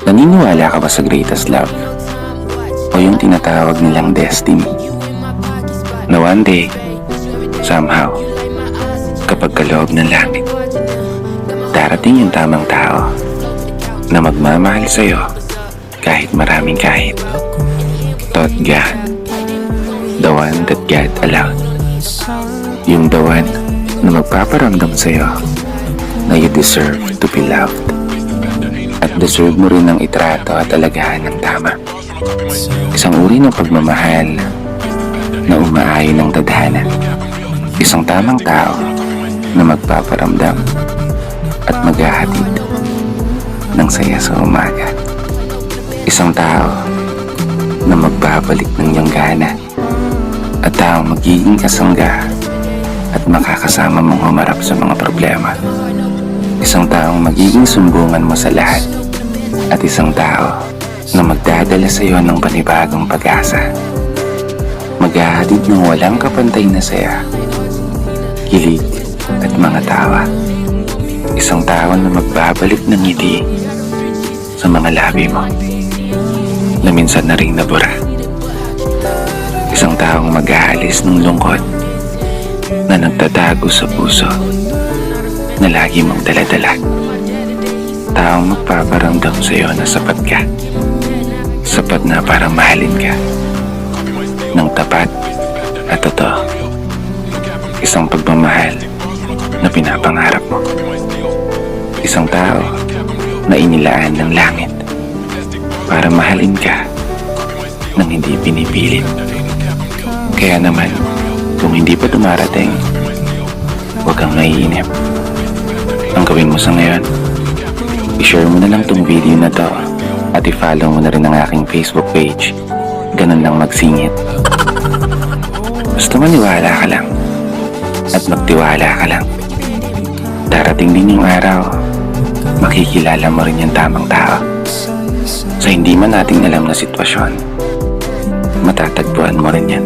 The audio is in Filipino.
Naniniwala ka ba sa greatest love? O yung tinatawag nilang destiny? Na one day, somehow, kapag kaloob ng langit, darating yung tamang tao na magmamahal sa'yo kahit maraming kahit. Thought God, the one that God allowed. Yung the one na magpaparamdam sa'yo na you deserve to be loved. At deserve mo rin ng itrato at alagahan ng tama. Isang uri ng pagmamahal na umaayon ng tadhana. Isang tamang tao na magpaparamdam at maghahatid ng saya sa umaga. Isang tao na magbabalik ng iyong gana at taong magiging kasangga at makakasama mong humarap sa mga problema. Isang taong magiging sumbungan mo sa lahat at isang tao na magdadala sa iyo ng panibagong pag-asa. Maghahatid ng walang kapantay na saya, kilig at mga tawa. Isang tao na magbabalik ng ngiti sa mga labi mo na minsan na ring nabura. Isang taong mag-aalis ng lungkot na nagtatago sa puso na lagi mong daladala. Taong magpaparamdam sa iyo na sapat ka. Sapat na para mahalin ka ng tapat at totoo. Isang pagmamahal na pinapangarap mo. Isang tao na inilaan ng langit para mahalin ka nang hindi pinipilit. Kaya naman, kung hindi pa dumarating, huwag kang naiinip. Ang gawin mo sa ngayon, i-share mo na lang tong video na to at i-follow mo na rin ang aking Facebook page. Ganun lang magsingit. Basta maniwala ka lang at magtiwala ka lang. Darating din yung araw, makikilala mo rin yung tamang tao. Sa hindi man nating alam na sitwasyon, matatagpuan mo rin yan.